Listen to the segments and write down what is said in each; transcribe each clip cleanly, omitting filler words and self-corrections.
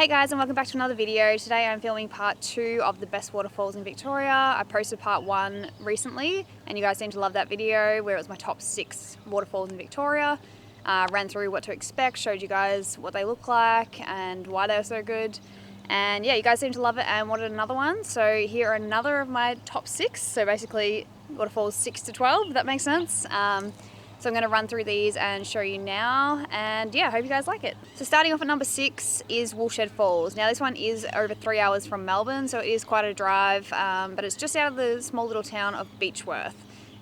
Hey guys, and welcome back to another video. Today I'm filming part 2 of the best waterfalls in Victoria. I posted part 1 recently and you guys seem to love that video where it was my top 6 waterfalls in Victoria. Ran through what to expect, showed you guys what they look like and why they're so good. And yeah, you guys seem to love it and wanted another one. So here are another of my top 6. So basically waterfalls 6 to 12, if that makes sense. So I'm going to run through these and show you now, and yeah, I hope you guys like it. So starting off at number 6 is Woolshed Falls. Now this one is over 3 hours from Melbourne, so it is quite a drive, but it's just out of the small little town of Beechworth.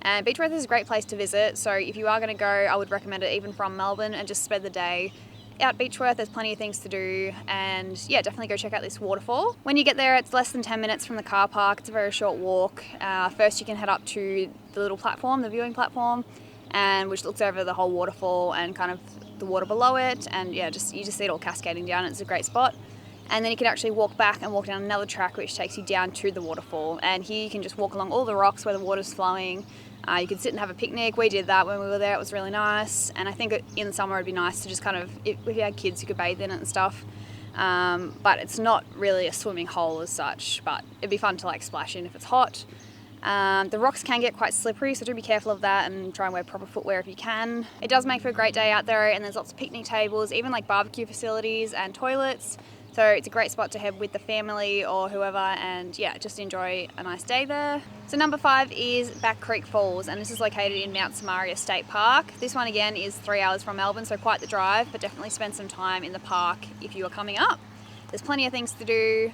And Beechworth is a great place to visit, so if you are going to go, I would recommend it even from Melbourne and just spend the day out Beechworth. There's plenty of things to do, and yeah, definitely go check out this waterfall. When you get there, it's less than 10 minutes from the car park. It's a very short walk. First you can head up to the little platform, the viewing platform, and which looks over the whole waterfall and kind of the water below it, and yeah, you just see it all cascading down. It's a great spot. And then you can actually walk back and walk down another track which takes you down to the waterfall, and here you can just walk along all the rocks where the water's flowing. You can sit and have a picnic. We did that when we were there. It was really nice, and I think in the summer it'd be nice to just kind of, if you had kids, you could bathe in it and stuff. But it's not really a swimming hole as such, but it'd be fun to like splash in if it's hot. The rocks can get quite slippery, so do be careful of that and try and wear proper footwear if you can. It does make for a great day out there, and there's lots of picnic tables, even like barbecue facilities and toilets. So it's a great spot to head with the family or whoever, and yeah, just enjoy a nice day there. So number 5 is Back Creek Falls, and this is located in Mount Samaria State Park. This one again is 3 hours from Melbourne, so quite the drive, but definitely spend some time in the park if you are coming up. There's plenty of things to do,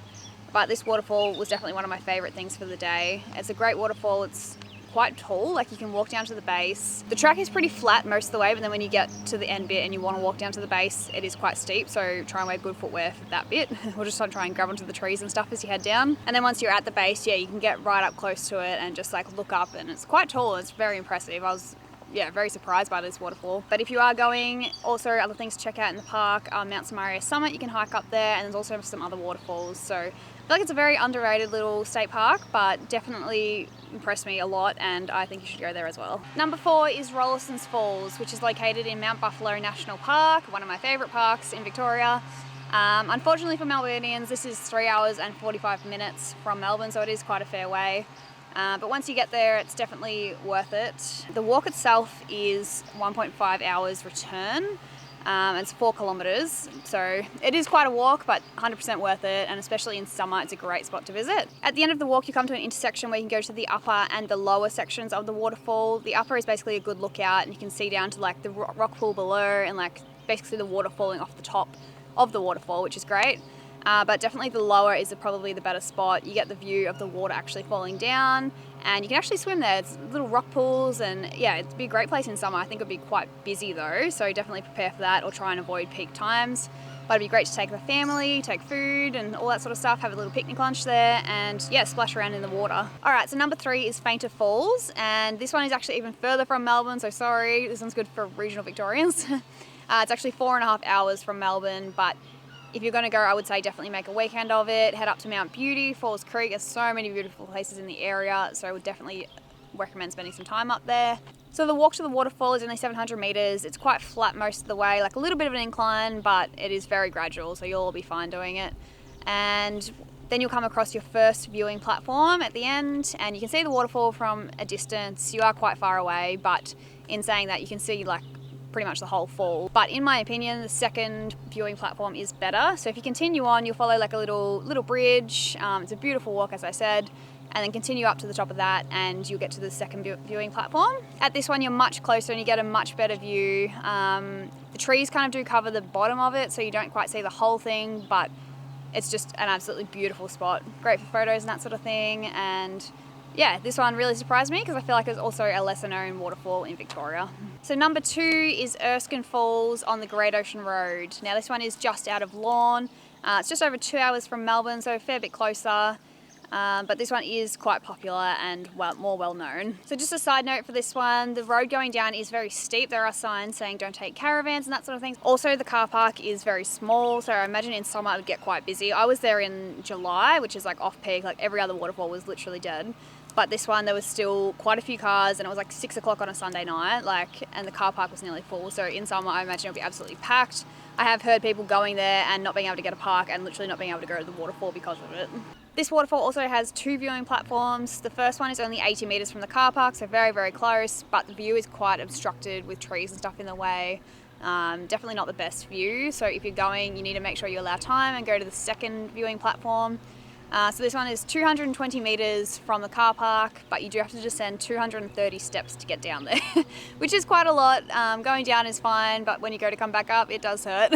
but this waterfall was definitely one of my favourite things for the day. It's a great waterfall. It's quite tall, like you can walk down to the base. The track is pretty flat most of the way, but then when you get to the end bit and you want to walk down to the base, it is quite steep, so try and wear good footwear for that bit. Or just try and grab onto the trees and stuff as you head down. And then once you're at the base, yeah, you can get right up close to it and just like look up, and it's quite tall. It's very impressive. I was very surprised by this waterfall. But if you are going, also other things to check out in the park, Mount Samaria Summit, you can hike up there, and there's also some other waterfalls. So I feel like it's a very underrated little state park, but definitely impressed me a lot, and I think you should go there as well. Number 4 is Rollersons Falls, which is located in Mount Buffalo National Park, one of my favourite parks in Victoria. Unfortunately for Melburnians, this is 3 hours and 45 minutes from Melbourne, so it is quite a fair way. But once you get there, it's definitely worth it. The walk itself is 1.5 hours return. It's 4 kilometres, so it is quite a walk, but 100% worth it, and especially in summer, it's a great spot to visit. At the end of the walk, you come to an intersection where you can go to the upper and the lower sections of the waterfall. The upper is basically a good lookout, and you can see down to like the rock pool below and like basically the water falling off the top of the waterfall, which is great. But definitely the lower is probably the better spot. You get the view of the water actually falling down, and you can actually swim there. It's little rock pools, and yeah, it'd be a great place in summer. I think it'd be quite busy though, so definitely prepare for that or try and avoid peak times. But it'd be great to take the family, take food and all that sort of stuff, have a little picnic lunch there, and yeah, splash around in the water. Alright, so number 3 is Fainter Falls, and this one is actually even further from Melbourne, so sorry, this one's good for regional Victorians. It's actually 4.5 hours from Melbourne, but if you're going to go, I would say definitely make a weekend of it. Head up to Mount Beauty, Falls Creek. There's so many beautiful places in the area, so I would definitely recommend spending some time up there. So the walk to the waterfall is only 700 metres. It's quite flat most of the way, like a little bit of an incline, but it is very gradual, so you'll all be fine doing it. And then you'll come across your first viewing platform at the end, and you can see the waterfall from a distance. You are quite far away, but in saying that, you can see like pretty much the whole fall. But in my opinion, the second viewing platform is better. So if you continue on, you'll follow like a little bridge. It's a beautiful walk, as I said, and then continue up to the top of that and you'll get to the second viewing platform. At this one, you're much closer and you get a much better view. The trees kind of do cover the bottom of it, so you don't quite see the whole thing, but it's just an absolutely beautiful spot. Great for photos and that sort of thing. And yeah, this one really surprised me because I feel like it's also a lesser known waterfall in Victoria. So number 2 is Erskine Falls on the Great Ocean Road. Now this one is just out of Lorne. It's just over 2 hours from Melbourne, so a fair bit closer. But this one is quite popular and more well known. So just a side note for this one, the road going down is very steep. There are signs saying don't take caravans and that sort of thing. Also the car park is very small, so I imagine in summer it would get quite busy. I was there in July, which is like off peak, like every other waterfall was literally dead. But this one, there was still quite a few cars, and it was like 6 o'clock on a Sunday night, and the car park was nearly full. So in summer, I imagine it'll be absolutely packed. I have heard people going there and not being able to get a park and literally not being able to go to the waterfall because of it. This waterfall also has 2 viewing platforms. The first one is only 80 metres from the car park, so very, very close, but the view is quite obstructed with trees and stuff in the way. Definitely not the best view, so if you're going, you need to make sure you allow time and go to the second viewing platform. So this one is 220 metres from the car park, but you do have to descend 230 steps to get down there, which is quite a lot. Going down is fine, but when you go to come back up, it does hurt.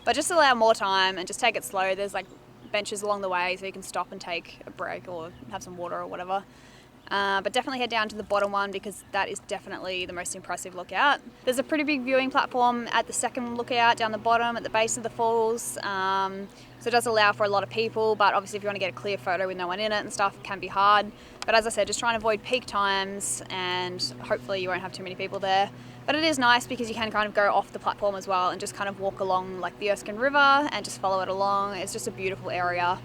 But just allow more time and just take it slow. There's like benches along the way so you can stop and take a break or have some water or whatever. But definitely head down to the bottom one because that is definitely the most impressive lookout. There's a pretty big viewing platform at the second lookout down the bottom at the base of the falls. So it does allow for a lot of people, but obviously if you want to get a clear photo with no one in it and stuff, it can be hard. But as I said, just try and avoid peak times and hopefully you won't have too many people there. But it is nice because you can kind of go off the platform as well and just kind of walk along like the Erskine River and just follow it along. It's just a beautiful area.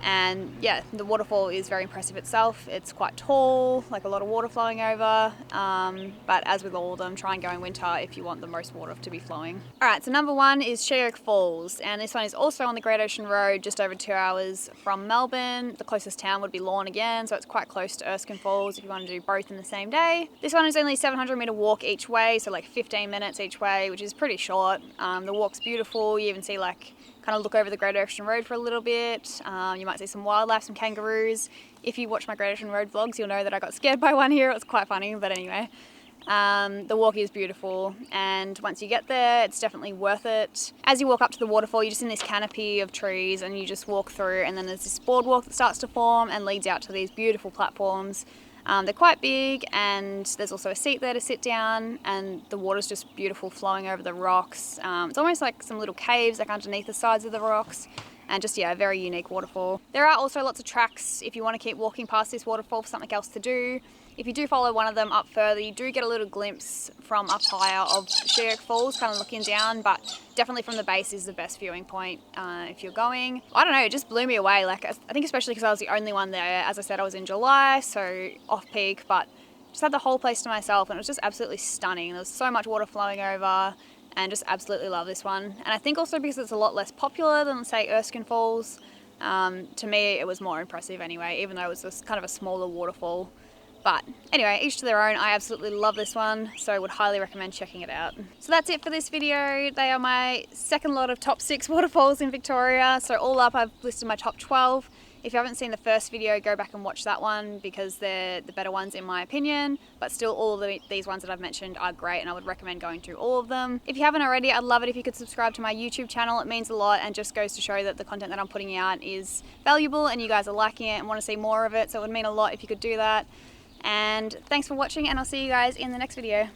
And yeah, the waterfall is very impressive itself. It's quite tall, like a lot of water flowing over. But as with all of them, try and go in winter if you want the most water to be flowing. All right, so number 1 is Sheerk Falls. And this one is also on the Great Ocean Road, just over 2 hours from Melbourne. The closest town would be Lorne again, so it's quite close to Erskine Falls if you want to do both in the same day. This one is only a 700-metre walk each way, so like 15 minutes each way, which is pretty short. The walk's beautiful. You even see like kind of look over the Great Ocean Road for a little bit. You might see some wildlife, some kangaroos. If you watch my Great Ocean Road vlogs, you'll know that I got scared by one here. It was quite funny, but anyway. The walk is beautiful, and once you get there, it's definitely worth it. As you walk up to the waterfall, you're just in this canopy of trees and you just walk through, and then there's this boardwalk that starts to form and leads out to these beautiful platforms. They're quite big, and there's also a seat there to sit down, and the water's just beautiful flowing over the rocks. It's almost like some little caves like underneath the sides of the rocks, and just, yeah, a very unique waterfall. There are also lots of tracks if you want to keep walking past this waterfall for something else to do. If you do follow one of them up further, you do get a little glimpse from up higher of Sheerk Falls, kind of looking down, but definitely from the base is the best viewing point if you're going. I don't know, it just blew me away. Like, I think especially because I was the only one there. As I said, I was in July, so off-peak, but just had the whole place to myself, and it was just absolutely stunning. There was so much water flowing over, and just absolutely love this one. And I think also because it's a lot less popular than, say, Erskine Falls, to me it was more impressive anyway, even though it was just kind of a smaller waterfall. But anyway, each to their own. I absolutely love this one, so I would highly recommend checking it out. So that's it for this video. They are my second lot of top 6 waterfalls in Victoria. So all up, I've listed my top 12. If you haven't seen the first video, go back and watch that one because they're the better ones in my opinion. But still, all of these ones that I've mentioned are great, and I would recommend going through all of them. If you haven't already, I'd love it if you could subscribe to my YouTube channel. It means a lot and just goes to show that the content that I'm putting out is valuable and you guys are liking it and want to see more of it. So it would mean a lot if you could do that. And thanks for watching, and I'll see you guys in the next video.